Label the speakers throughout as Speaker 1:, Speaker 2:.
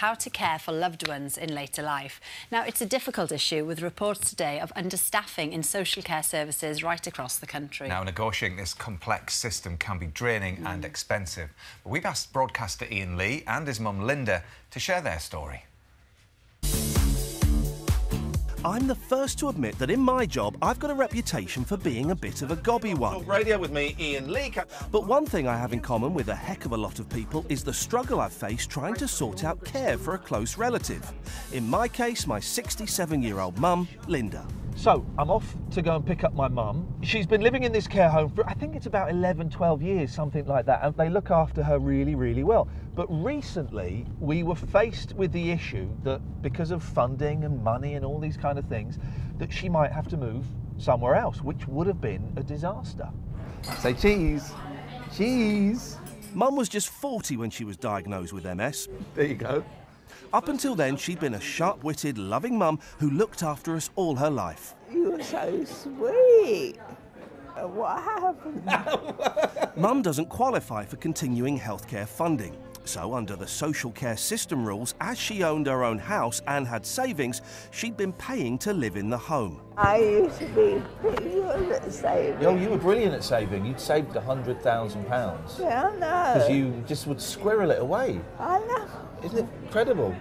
Speaker 1: how to care for loved ones in later life. Now, it's a difficult issue with reports today of understaffing in social care services right across the country.
Speaker 2: Now, negotiating this complex system can be draining and expensive. But we've asked broadcaster Iain Lee and his mum Linda to share their story.
Speaker 3: I'm the first to admit that in my job, I've got a reputation for being a bit of a gobby one.
Speaker 4: Radio with me, Iain Lee.
Speaker 3: But one thing I have in common with a heck of a lot of people is the struggle I've faced trying to sort out care for a close relative. In my case, my 67-year-old mum, Linda.
Speaker 4: So, I'm off to go and pick up my mum. She's been living in this care home for, I think it's about 11, 12 years, something like that, and they look after her really, really well. But recently, we were faced with the issue that because of funding and money and all these kind of things, that she might have to move somewhere else, which would have been a disaster. Say cheese. Cheese.
Speaker 3: Mum was just 40 when she was diagnosed with MS.
Speaker 4: There you go.
Speaker 3: Up until then, she'd been a sharp-witted, loving mum who looked after us all her life.
Speaker 5: You were so sweet. What happened?
Speaker 3: Mum doesn't qualify for continuing healthcare funding. So, under the social care system rules, as she owned her own house and had savings, she'd been paying to live in the home.
Speaker 5: I used to be pretty good at saving.
Speaker 4: Oh, you were brilliant at saving. You'd saved £100,000.
Speaker 5: Yeah, I know.
Speaker 4: Because you just would squirrel it away.
Speaker 5: I know.
Speaker 4: Isn't it incredible?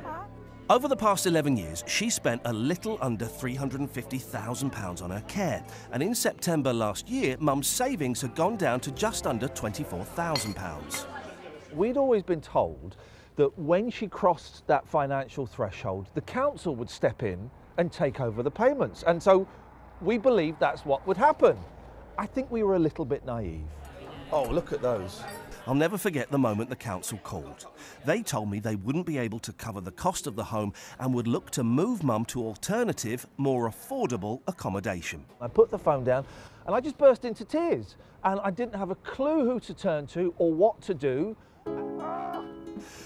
Speaker 3: Over the past 11 years, she spent a little under £350,000 on her care. And in September last year, Mum's savings had gone down to just under £24,000.
Speaker 4: We'd always been told that when she crossed that financial threshold, the council would step in and take over the payments. And so we believed that's what would happen. I think we were a little bit naive. Oh, look at those.
Speaker 3: I'll never forget the moment the council called. They told me they wouldn't be able to cover the cost of the home and would look to move Mum to alternative, more affordable accommodation.
Speaker 4: I put the phone down and I just burst into tears. And I didn't have a clue who to turn to or what to do.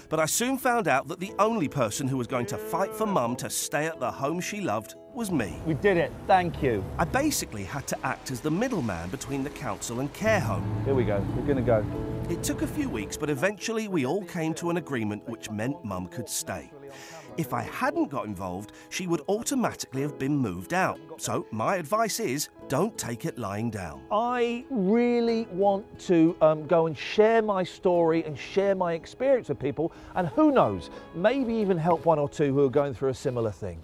Speaker 3: But I soon found out that the only person who was going to fight for Mum to stay at the home she loved was me.
Speaker 4: We did it. Thank you.
Speaker 3: I basically had to act as the middleman between the council and care home.
Speaker 4: Here we go. We're going to go.
Speaker 3: It took a few weeks, but eventually we all came to an agreement which meant Mum could stay. If I hadn't got involved, she would automatically have been moved out. So my advice is, don't take it lying down.
Speaker 4: I really want to go and share my story and share my experience with people, and who knows, maybe even help one or two who are going through a similar thing.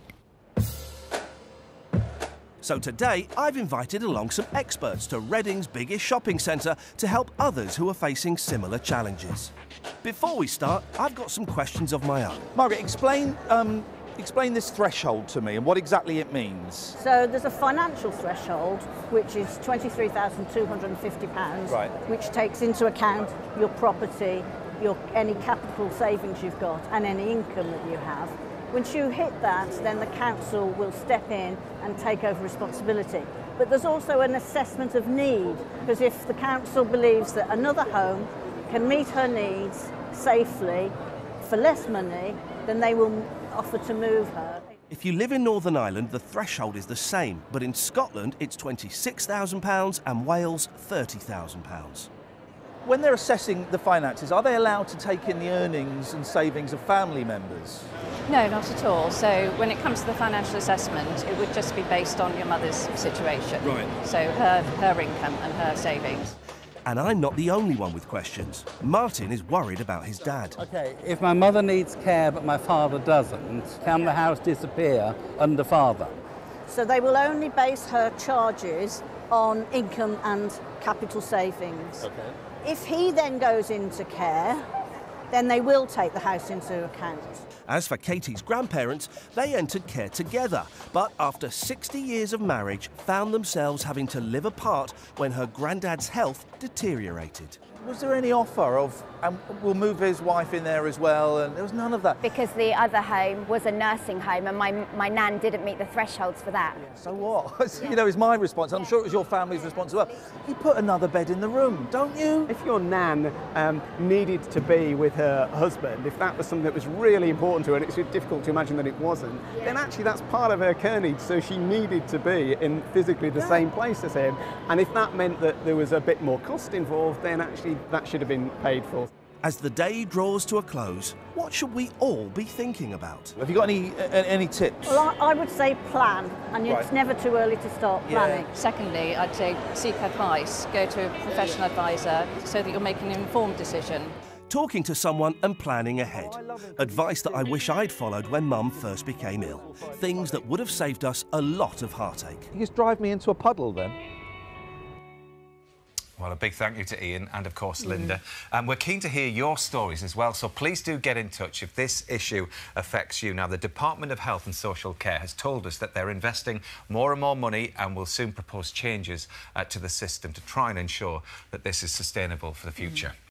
Speaker 3: So today, I've invited along some experts to Reading's biggest shopping centre to help others who are facing similar challenges. Before we start, I've got some questions of my own.
Speaker 4: Margaret, explain this threshold to me and what exactly it means.
Speaker 6: So there's a financial threshold, which is £23,250,
Speaker 4: right,
Speaker 6: which takes into account your property, any capital savings you've got and any income that you have. Once you hit that, then the council will step in and take over responsibility. But there's also an assessment of need, because if the council believes that another home can meet her needs safely for less money, then they will offer to move her.
Speaker 3: If you live in Northern Ireland, the threshold is the same, but in Scotland it's £26,000 and Wales £30,000.
Speaker 4: When they're assessing the finances, are they allowed to take in the earnings and savings of family members?
Speaker 7: No, not at all. So when it comes to the financial assessment, it would just be based on your mother's situation.
Speaker 3: Right.
Speaker 7: So her income and her savings.
Speaker 3: And I'm not the only one with questions. Martin is worried about his dad.
Speaker 8: OK, if my mother needs care but my father doesn't, can the house disappear under father?
Speaker 6: So they will only base her charges on income and capital savings.
Speaker 4: OK.
Speaker 6: If he then goes into care, then they will take the house into account.
Speaker 3: As for Katie's grandparents, they entered care together, but after 60 years of marriage, found themselves having to live apart when her granddad's health deteriorated.
Speaker 4: Was there any offer of, we'll move his wife in there as well, and there was none of that?
Speaker 9: Because the other home was a nursing home and my nan didn't meet the thresholds for that.
Speaker 4: Yeah, so what? You know, it's my response. I'm sure it was your family's response as well. You put another bed in the room, don't you?
Speaker 10: If your nan needed to be with her husband, if that was something that was really important to her, and it's difficult to imagine that it wasn't, then actually that's part of her care needs, so she needed to be in physically the same place as him. And if that meant that there was a bit more cost involved, then actually that should have been paid for.
Speaker 3: As the day draws to a close, what should we all be thinking about?
Speaker 4: Have you got any tips?
Speaker 6: Well, I would say plan, and it's
Speaker 4: Right.
Speaker 6: never too early to start planning.
Speaker 7: Secondly, I'd say seek advice, go to a professional advisor so that you're making an informed decision.
Speaker 3: Talking to someone and planning ahead. Advice that I wish I'd followed when Mum first became ill. Things that would have saved us a lot of heartache.
Speaker 4: You just drive me into a puddle then.
Speaker 2: Well, a big thank you to Iain and, of course, Linda. We're keen to hear your stories as well, so please do get in touch if this issue affects you. Now, the Department of Health and Social Care has told us that they're investing more and more money and will soon propose changes to the system to try and ensure that this is sustainable for the future.